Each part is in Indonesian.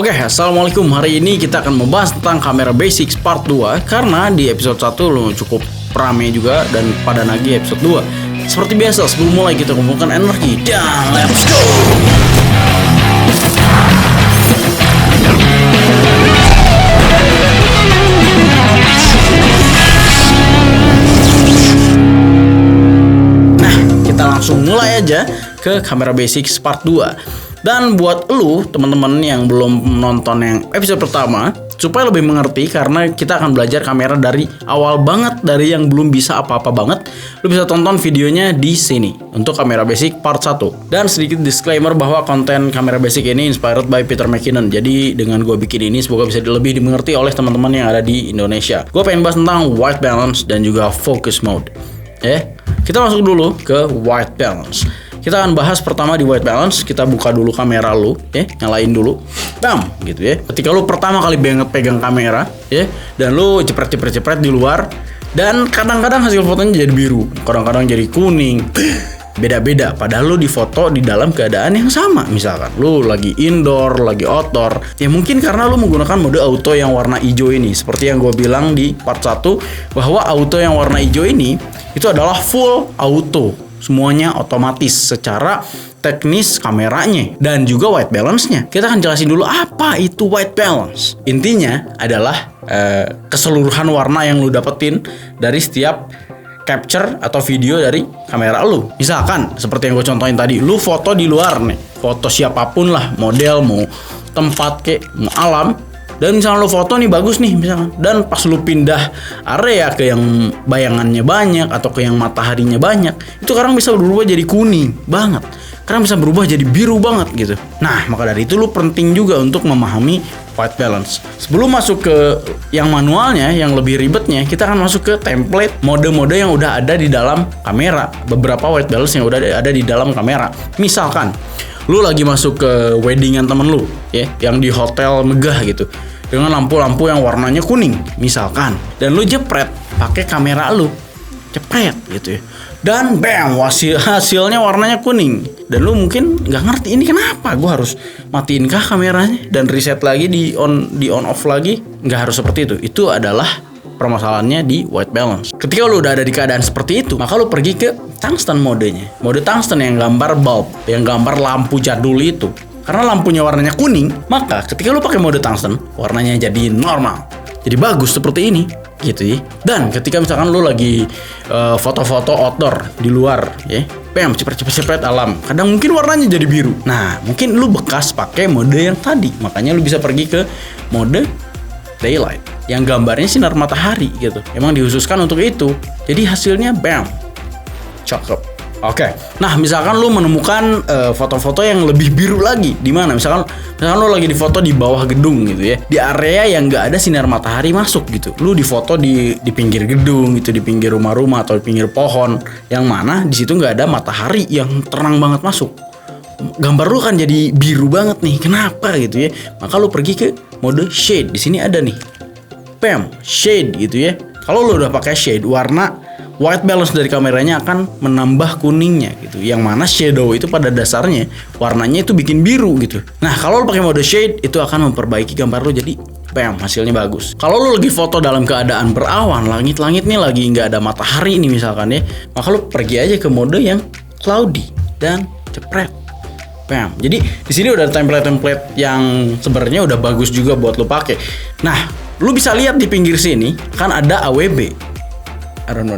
Oke, assalamualaikum. Hari ini kita akan membahas tentang kamera basics part 2. Karena di episode 1 lo cukup rame juga dan pada nagih episode 2. Seperti biasa, sebelum mulai kita kumpulkan energi dan let's go. Nah, kita langsung mulai aja ke kamera basics part 2. Dan buat lu teman-teman yang belum nonton yang episode pertama, supaya lebih mengerti karena kita akan belajar kamera dari awal banget, dari yang belum bisa apa-apa banget, lu bisa tonton videonya di sini untuk kamera basic part 1. Dan sedikit disclaimer bahwa konten kamera basic ini inspired by Peter McKinnon. Jadi dengan gue bikin ini semoga bisa lebih dimengerti oleh teman-teman yang ada di Indonesia. Gue pengen bahas tentang white balance dan juga focus mode. Kita masuk dulu ke white balance. Kita akan bahas pertama di white balance. Kita buka dulu kamera lu, nyalain dulu, bam, gitu ya. Ketika lu pertama kali pegang kamera, dan lu jepret di luar, dan kadang-kadang hasil fotonya jadi biru, kadang-kadang jadi kuning, beda-beda. Padahal lu difoto di dalam keadaan yang sama. Misalkan lu lagi indoor, lagi outdoor, ya mungkin karena lu menggunakan mode auto yang warna hijau ini. Seperti yang gue bilang di part 1, bahwa auto yang warna hijau ini itu adalah full auto. Semuanya otomatis secara teknis kameranya dan juga white balance-nya. Kita akan jelasin dulu apa itu white balance. Intinya adalah keseluruhan warna yang lu dapetin dari setiap capture atau video dari kamera lu. Misalkan seperti yang gue contohin tadi, lu foto di luar nih, foto siapapun lah, model mau tempat mau alam. Dan misalnya lo foto nih bagus nih misalkan, dan pas lo pindah area ke yang bayangannya banyak atau ke yang mataharinya banyak, itu kadang bisa berubah jadi kuning banget, kadang bisa berubah jadi biru banget gitu. Nah, maka dari itu lo penting juga untuk memahami white balance. Sebelum masuk ke yang manualnya, yang lebih ribetnya, kita akan masuk ke template mode-mode yang udah ada di dalam kamera. Beberapa white balance yang udah ada di dalam kamera. Misalkan lu lagi masuk ke weddingan temen lu, yang di hotel megah gitu, dengan lampu-lampu yang warnanya kuning, misalkan, dan lu jepret pakai kamera lu, jepret gitu ya, dan bam, hasilnya warnanya kuning, dan lu mungkin nggak ngerti ini kenapa, gue harus matiin kah kameranya dan reset lagi di on off lagi? Nggak harus seperti itu. Itu adalah permasalahannya di white balance. Ketika lu udah ada di keadaan seperti itu, maka lu pergi ke tungsten modenya. Mode tungsten yang gambar bulb, yang gambar lampu jadul itu. Karena lampunya warnanya kuning, maka ketika lu pakai mode tungsten, warnanya jadi normal. Jadi bagus seperti ini, gitu ya. Dan ketika misalkan lu lagi foto-foto outdoor di luar, bam, cepet alam. Kadang mungkin warnanya jadi biru. Nah, mungkin lu bekas pakai mode yang tadi. Makanya lu bisa pergi ke mode daylight, yang gambarnya sinar matahari gitu. Emang dikhususkan untuk itu. Jadi hasilnya bam, cakep. Oke. Nah, misalkan lu menemukan foto-foto yang lebih biru lagi di mana? Misalkan lu lagi difoto di bawah gedung gitu ya. Di area yang enggak ada sinar matahari masuk gitu. Lu difoto di pinggir gedung gitu, di pinggir rumah-rumah atau di pinggir pohon, yang mana di situ enggak ada matahari yang terang banget masuk. Gambar lu kan jadi biru banget nih. Kenapa gitu ya? Maka lu pergi ke mode shade. Di sini ada nih. Bam, shade gitu ya. Kalau lu udah pakai shade, warna white balance dari kameranya akan menambah kuningnya gitu. Yang mana shadow itu pada dasarnya warnanya itu bikin biru gitu. Nah, kalau lu pakai mode shade, itu akan memperbaiki gambar lu jadi bam, hasilnya bagus. Kalau lu lagi foto dalam keadaan berawan, langit-langit nih lagi nggak ada matahari nih misalkan ya, maka lu pergi aja ke mode yang cloudy dan jepret. Bam. Jadi di sini udah template-template yang sebenarnya udah bagus juga buat lu pakai. Nah, lu bisa lihat di pinggir sini kan ada AWB.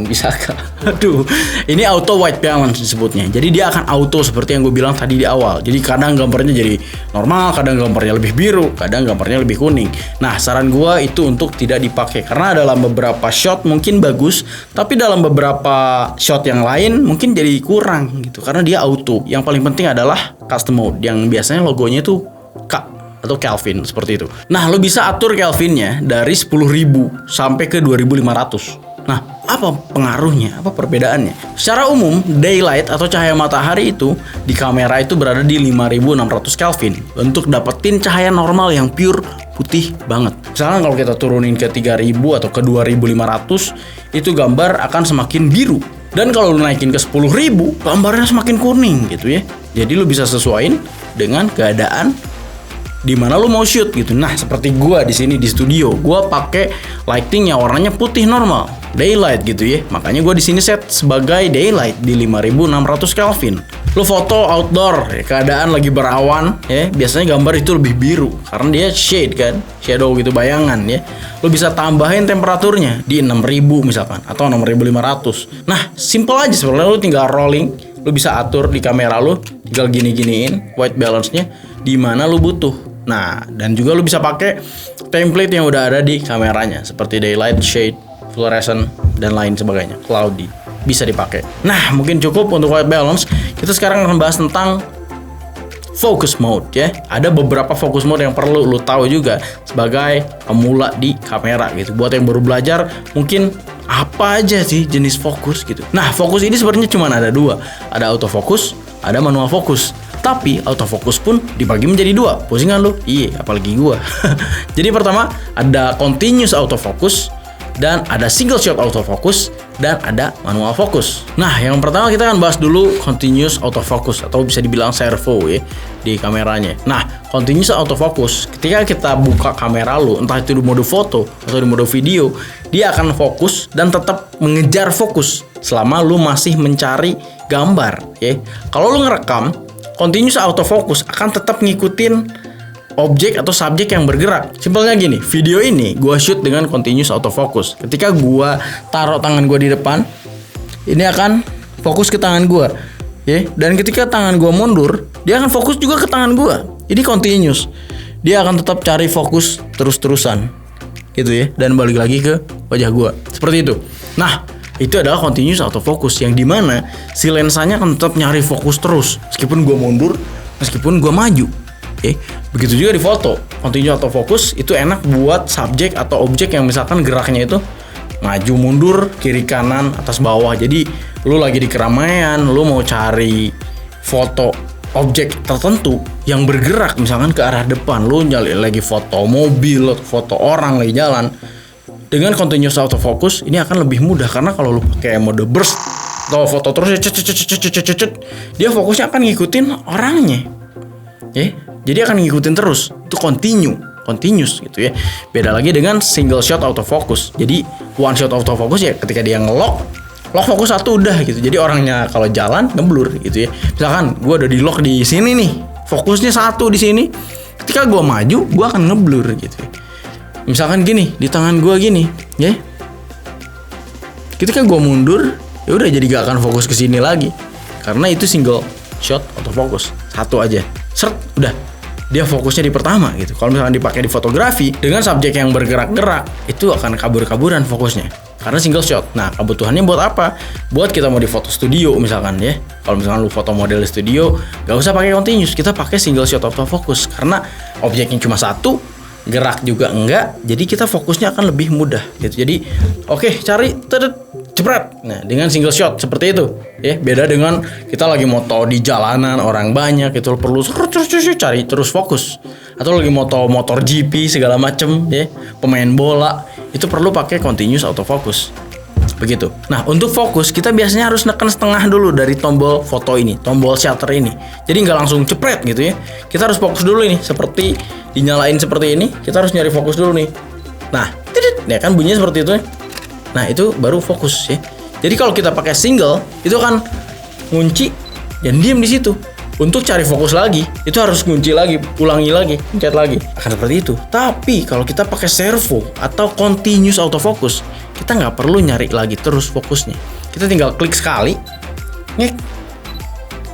Bisa kah? Aduh, ini auto white balance disebutnya. Jadi dia akan auto seperti yang gue bilang tadi di awal. Jadi kadang gambarnya jadi normal, kadang gambarnya lebih biru, kadang gambarnya lebih kuning. Nah, saran gue itu untuk tidak dipakai karena dalam beberapa shot mungkin bagus, tapi dalam beberapa shot yang lain mungkin jadi kurang gitu karena dia auto. Yang paling penting adalah custom mode yang biasanya logonya itu K atau Kelvin seperti itu. Nah, lo bisa atur Kelvinnya dari 10.000 sampai ke 2.500. Nah, apa pengaruhnya? Apa perbedaannya? Secara umum, daylight atau cahaya matahari itu di kamera itu berada di 5.600 Kelvin untuk dapetin cahaya normal yang pure putih banget. Misalkan kalau kita turunin ke 3.000 atau ke 2.500, itu gambar akan semakin biru. Dan kalau lu naikin ke 10.000, gambarnya semakin kuning gitu ya. Jadi lu bisa sesuaiin dengan keadaan di mana lu mau shoot gitu. Nah, seperti gua di sini di studio, gua pakai lighting yang warnanya putih normal, daylight gitu ya. Makanya gua di sini set sebagai daylight di 5600 Kelvin. Lu foto outdoor, ya, keadaan lagi berawan ya, biasanya gambar itu lebih biru karena dia shade kan, shadow gitu, bayangan ya. Lu bisa tambahin temperaturnya di 6000 misalkan atau 6500. Nah, simple aja sebenarnya, lu tinggal rolling, lu bisa atur di kamera lu, tinggal gini-giniin white balance-nya di mana lu butuh. Nah, dan juga lu bisa pakai template yang udah ada di kameranya seperti daylight, shade, fluorescent, dan lain sebagainya, cloudy, bisa dipakai. Nah, mungkin cukup untuk white balance. Kita sekarang akan bahas tentang focus mode ya. Ada beberapa focus mode yang perlu lu tahu juga sebagai pemula di kamera gitu. Buat yang baru belajar, mungkin apa aja sih jenis fokus gitu. Nah, fokus ini sebenarnya cuma ada dua. Ada autofocus, ada manual focus. Tapi autofocus pun dibagi menjadi dua. Pusingan lu? Iya, apalagi gua. Jadi pertama ada continuous autofocus, dan ada single shot autofocus, dan ada manual focus. Nah, yang pertama kita akan bahas dulu continuous autofocus atau bisa dibilang servo ya di kameranya. Nah, continuous autofocus ketika kita buka kamera lu, entah itu di mode foto atau di mode video, dia akan fokus dan tetap mengejar fokus selama lu masih mencari gambar ya. Kalau lu ngerekam, continuous autofocus akan tetap ngikutin objek atau subjek yang bergerak. Simpelnya gini, video ini gua shoot dengan continuous autofocus. Ketika gua taruh tangan gua di depan, ini akan fokus ke tangan gua, ya. Dan ketika tangan gua mundur, dia akan fokus juga ke tangan gua. Ini continuous. Dia akan tetap cari fokus terus-terusan, gitu ya. Dan balik lagi ke wajah gua. Seperti itu. Nah, itu adalah continuous autofocus yang dimana si lensanya akan tetap nyari fokus terus meskipun gua mundur, meskipun gua maju. Begitu juga di foto. Continuous autofocus itu enak buat subjek atau objek yang misalkan geraknya itu maju mundur, kiri kanan, atas bawah. Jadi lu lagi di keramaian, lu mau cari foto objek tertentu yang bergerak misalkan ke arah depan, lu lagi foto mobil, foto orang lagi jalan. Dengan continuous autofocus ini akan lebih mudah karena kalau lu pakai mode burst atau foto terus dia fokusnya akan ngikutin orangnya. Jadi akan ngikutin terus. Itu continuous gitu ya. Beda lagi dengan single shot autofocus. Jadi one shot autofocus ya ketika dia lock fokus satu udah gitu. Jadi orangnya kalau jalan ngeblur gitu ya. Misalkan gue udah di lock di sini nih, fokusnya satu di sini. Ketika gue maju, gue akan ngeblur gitu ya. Misalkan gini, di tangan gue gini, ya. Ketika gue mundur, ya udah jadi gak akan fokus ke sini lagi. Karena itu single shot autofocus. Satu aja. Seret, udah. Dia fokusnya di pertama gitu. Kalau misalkan dipakai di fotografi dengan subjek yang bergerak-gerak, itu akan kabur-kaburan fokusnya. Karena single shot. Nah, kebutuhannya buat apa? Buat kita mau di foto studio misalkan ya. Kalau misalkan lu foto model di studio, gak usah pakai continuous. Kita pakai single shot autofocus karena objeknya cuma satu, gerak juga enggak, jadi kita fokusnya akan lebih mudah gitu. Jadi oke, cari jepret. Nah, dengan single shot seperti itu ya. Beda dengan kita lagi moto di jalanan, orang banyak, itu perlu cari terus fokus. Atau lagi motor GP segala macem ya, pemain bola, itu perlu pakai continuous autofocus. Begitu. Nah, untuk fokus kita biasanya harus neken setengah dulu dari tombol foto ini, tombol shutter ini. Jadi nggak langsung cepret gitu ya. Kita harus fokus dulu ini, seperti dinyalain seperti ini. Kita harus nyari fokus dulu nih. Nah, ya kan bunyinya seperti itu ya. Nah, itu baru fokus ya. Jadi kalau kita pakai single, itu akan ngunci dan diam di situ. Untuk cari fokus lagi, itu harus kunci lagi, ulangi lagi, pencet lagi. Akan seperti itu. Tapi kalau kita pakai servo atau continuous autofocus, kita nggak perlu nyari lagi terus fokusnya. Kita tinggal klik sekali, ngek.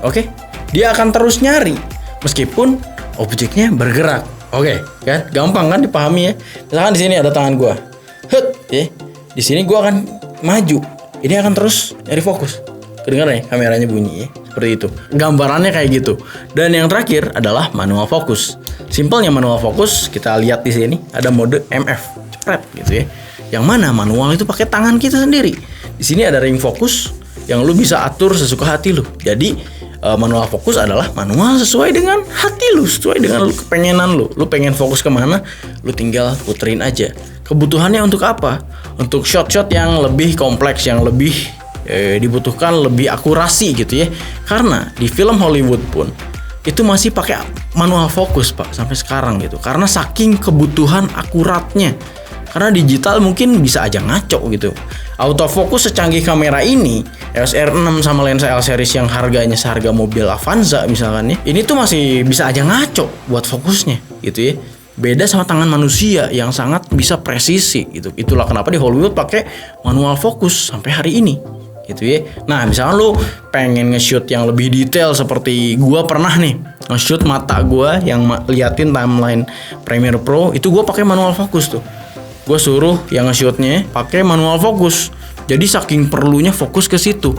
Oke, dia akan terus nyari meskipun objeknya bergerak. Oke, kan? Gampang kan dipahami ya. Misalkan di sini ada tangan gua. Ya. Di sini gua akan maju. Ini akan terus nyari fokus. Kedengaran ya kameranya bunyi ya. Seperti itu. Gambarannya kayak gitu. Dan yang terakhir adalah manual focus. Simpelnya manual focus, kita lihat di sini ada mode MF, cepret gitu ya. Yang mana manual itu pakai tangan kita sendiri. Di sini ada ring focus yang lu bisa atur sesuka hati lu. Jadi manual fokus adalah manual sesuai dengan hati lu, sesuai dengan kepengenan lu. Lu pengen fokus kemana, lu tinggal puterin aja. Kebutuhannya untuk apa? Untuk shot-shot yang lebih kompleks, yang lebih dibutuhkan lebih akurasi gitu ya. Karena di film Hollywood pun itu masih pakai manual fokus Pak sampai sekarang gitu. Karena saking kebutuhan akuratnya. Karena digital mungkin bisa aja ngaco gitu. Autofocus secanggih kamera ini, EOS R6 sama lensa L series yang harganya seharga mobil Avanza misalkan ya, ini tuh masih bisa aja ngaco buat fokusnya gitu ya. Beda sama tangan manusia yang sangat bisa presisi gitu. Itulah kenapa di Hollywood pakai manual fokus sampai hari ini. Gitu ya. Nah, misalnya lu pengen nge-shoot yang lebih detail seperti gua pernah nih nge-shoot mata gua yang liatin timeline Premiere Pro, itu gua pakai manual fokus tuh. Gua suruh yang nge-shootnya pakai manual fokus. Jadi saking perlunya fokus ke situ.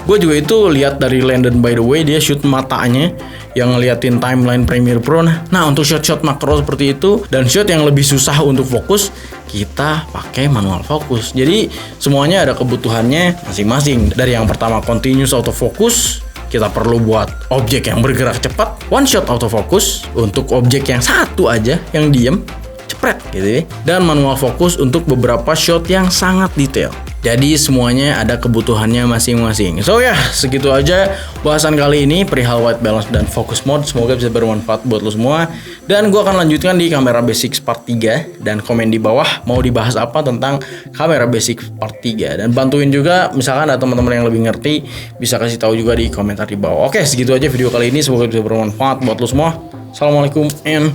Gue juga itu lihat dari Landon by the way, dia shoot matanya yang ngeliatin timeline Premiere Pro. Nah, untuk shot-shot makro seperti itu dan shot yang lebih susah untuk fokus, kita pakai manual fokus. Jadi semuanya ada kebutuhannya masing-masing. Dari yang pertama continuous autofocus, kita perlu buat objek yang bergerak cepat. One shot autofocus untuk objek yang satu aja yang diem, cepret gitu ya. Dan manual fokus untuk beberapa shot yang sangat detail. Jadi semuanya ada kebutuhannya masing-masing. So ya, segitu aja bahasan kali ini perihal white balance dan focus mode. Semoga bisa bermanfaat buat lo semua. Dan gue akan lanjutkan di kamera basics part 3. Dan komen di bawah mau dibahas apa tentang kamera basics part 3. Dan bantuin juga misalkan ada teman-teman yang lebih ngerti, bisa kasih tahu juga di komentar di bawah. Oke, segitu aja video kali ini. Semoga bisa bermanfaat buat lo semua. Assalamualaikum and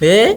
ya.